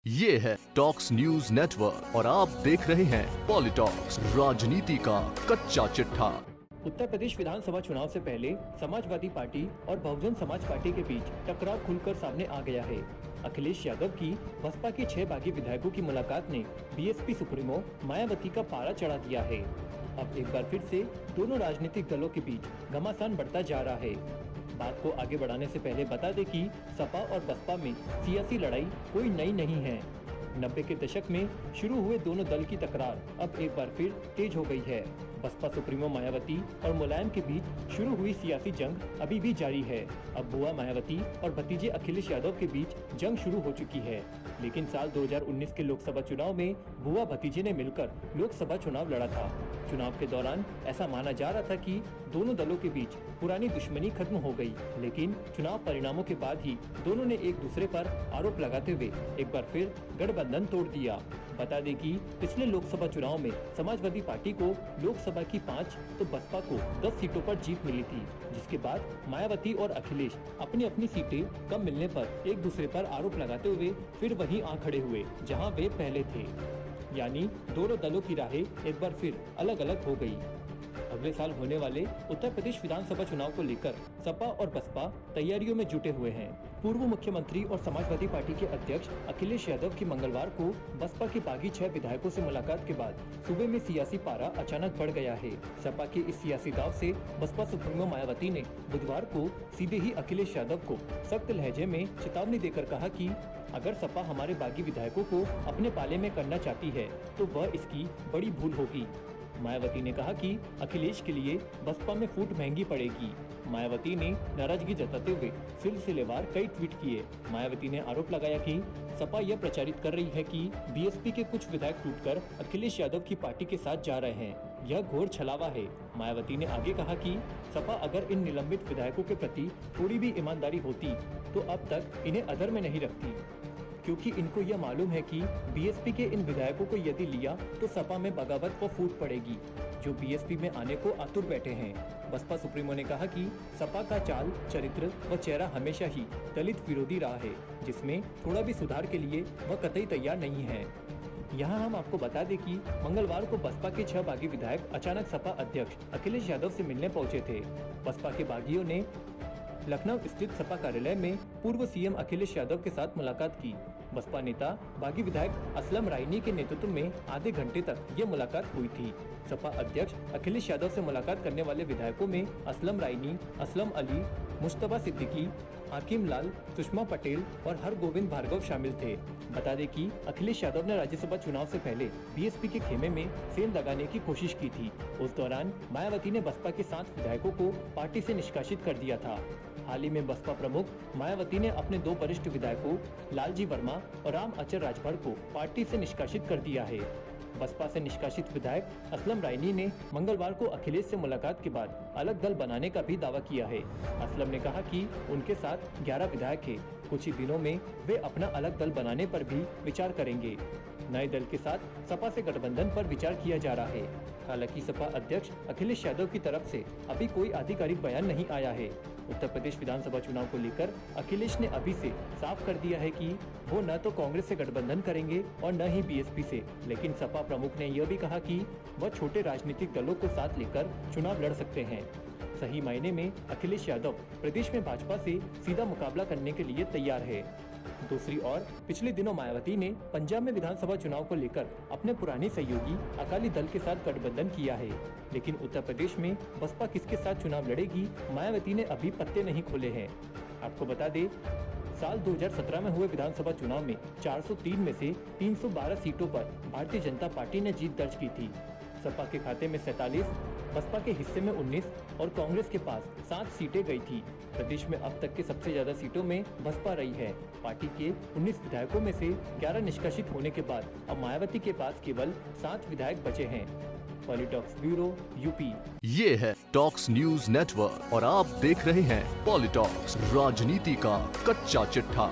ये है talks news network और आप देख रहे हैं पॉलिटॉक्स, राजनीति का कच्चा चिट्ठा। उत्तर प्रदेश विधानसभा चुनाव से पहले समाजवादी पार्टी और बहुजन समाज पार्टी के बीच टकराव खुलकर सामने आ गया है। अखिलेश यादव की बसपा के 6 बागी विधायकों की मुलाकात ने बीएसपी सुप्रीमो मायावती का पारा चढ़ा दिया है। अब एक बार फिर से दोनों राजनीतिक दलों के बीच घमासान बढ़ता जा रहा है। बात को आगे बढ़ाने से पहले बता दें कि सपा और बसपा में सियासी लड़ाई कोई नई नहीं है। 90 के दशक में शुरू हुए दोनों दल की तकरार अब एक बार फिर तेज हो गई है। बसपा सुप्रीमो मायावती और मुलायम के बीच शुरू हुई सियासी जंग अभी भी जारी है। अब बुआ मायावती और भतीजे अखिलेश यादव के बीच जंग शुरू हो चुकी है। लेकिन साल 2019 के लोकसभा चुनाव में बुआ भतीजे ने मिलकर लोकसभा चुनाव लड़ा था। चुनाव के दौरान ऐसा माना जा रहा था कि दोनों दलों के बीच पुरानी दुश्मनी खत्म हो गई, लेकिन चुनाव परिणामों के बाद ही दोनों ने एक दूसरे पर आरोप लगाते हुए एक बार फिर गठबंधन तोड़ दिया। बता दें कि पिछले लोकसभा चुनाव में समाजवादी पार्टी को लोकसभा की 5 तो बसपा को 10 सीटों पर जीत मिली थी, जिसके बाद मायावती और अखिलेश अपनी अपनी सीटें कम मिलने पर एक दूसरे पर आरोप लगाते हुए फिर वहीं आ खड़े हुए जहां वे पहले थे। यानी दोनों दलों की राहें एक बार फिर अलग अलग हो गई। अगले साल होने वाले उत्तर प्रदेश विधानसभा चुनाव को लेकर सपा और बसपा तैयारियों में जुटे हुए हैं। पूर्व मुख्यमंत्री और समाजवादी पार्टी के अध्यक्ष अखिलेश यादव की मंगलवार को बसपा के बागी 6 विधायकों से मुलाकात के बाद सूबे में सियासी पारा अचानक बढ़ गया है। सपा के इस सियासी दाव से बसपा सुप्रीमो मायावती ने बुधवार को सीधे ही अखिलेश यादव को सख्त लहजे में चेतावनी देकर कहा कि अगर सपा हमारे बागी विधायकों को अपने पाले में करना चाहती है तो वह इसकी बड़ी भूल होगी। मायावती ने कहा कि अखिलेश के लिए बसपा में फूट महंगी पड़ेगी। मायावती ने नाराजगी जताते हुए सिलसिलेवार कई ट्वीट किए। मायावती ने आरोप लगाया कि सपा यह प्रचारित कर रही है कि बीएसपी के कुछ विधायक टूटकर अखिलेश यादव की पार्टी के साथ जा रहे हैं। यह घोर छलावा है। मायावती ने आगे कहा कि सपा अगर इन निलंबित विधायकों के प्रति थोड़ी भी ईमानदारी होती तो अब तक इन्हें अधर में नहीं रखती, क्योंकि इनको यह मालूम है कि बीएसपी के इन विधायकों को यदि लिया तो सपा में बगावत को फूट पड़ेगी, जो बीएसपी में आने को आतुर बैठे हैं। बसपा सुप्रीमो ने कहा कि सपा का चाल, चरित्र व चेहरा हमेशा ही दलित विरोधी रहा है, जिसमें थोड़ा भी सुधार के लिए वह कतई तैयार नहीं है। यहाँ हम आपको बता दें कि मंगलवार को बसपा के 6 बागी विधायक अचानक सपा अध्यक्ष अखिलेश यादव से मिलने पहुंचे थे। बसपा के बागियों ने लखनऊ स्थित सपा कार्यालय में पूर्व सीएम अखिलेश यादव के साथ मुलाकात की। बसपा नेता बागी विधायक असलम रायनी के नेतृत्व में आधे घंटे तक ये मुलाकात हुई थी। सपा अध्यक्ष अखिलेश यादव से मुलाकात करने वाले विधायकों में असलम रायनी, असलम अली, मुश्तबा सिद्दीकी, हाकिम लाल, सुषमा पटेल और हरगोविंद भार्गव शामिल थे। बता दें कि अखिलेश यादव ने राज्यसभा चुनाव से पहले बीएसपी के खेमे में सेंध लगाने की कोशिश की थी। उस दौरान मायावती ने बसपा के 7 विधायकों को पार्टी से निष्कासित कर दिया था। हाल ही में बसपा प्रमुख मायावती ने अपने 2 वरिष्ठ विधायकों लालजी वर्मा और राम अचर राजभर को पार्टी से निष्कासित कर दिया है। बसपा से निष्कासित विधायक असलम रायनी ने मंगलवार को अखिलेश से मुलाकात के बाद अलग दल बनाने का भी दावा किया है। असलम ने कहा कि उनके साथ 11 विधायक हैं। कुछ ही दिनों में वे अपना अलग दल बनाने पर भी विचार करेंगे। नए दल के साथ सपा से गठबंधन पर विचार किया जा रहा है। हालांकि सपा अध्यक्ष अखिलेश यादव की तरफ से अभी कोई आधिकारिक बयान नहीं आया है। उत्तर प्रदेश विधानसभा चुनाव को लेकर अखिलेश ने अभी से साफ कर दिया है कि वो न तो कांग्रेस से गठबंधन करेंगे और न ही बीएसपी से, लेकिन सपा प्रमुख ने यह भी कहा कि वह छोटे राजनीतिक दलों को साथ लेकर चुनाव लड़ सकते हैं। सही मायने में अखिलेश यादव प्रदेश में भाजपा से सीधा मुकाबला करने के लिए तैयार है। दूसरी ओर पिछले दिनों मायावती ने पंजाब में विधानसभा चुनाव को लेकर अपने पुराने सहयोगी अकाली दल के साथ गठबंधन किया है, लेकिन उत्तर प्रदेश में बसपा किसके साथ चुनाव लड़ेगी, मायावती ने अभी पत्ते नहीं खोले हैं। आपको बता दें, साल 2017 में हुए विधानसभा चुनाव में 403 में से 312 सीटों पर भारतीय जनता पार्टी ने जीत दर्ज की थी। सपा के खाते में 47, बसपा के हिस्से में 19 और कांग्रेस के पास 7 सीटें गई थी। प्रदेश में अब तक के सबसे ज्यादा सीटों में बसपा रही है। पार्टी के 19 विधायकों में से 11 निष्कासित होने के बाद अब मायावती के पास केवल 7 विधायक बचे हैं। PoliTalks bureau, UP. ये है टॉक्स न्यूज नेटवर्क और आप देख रहे हैं पॉलिटॉक्स, राजनीति का कच्चा चिट्ठा।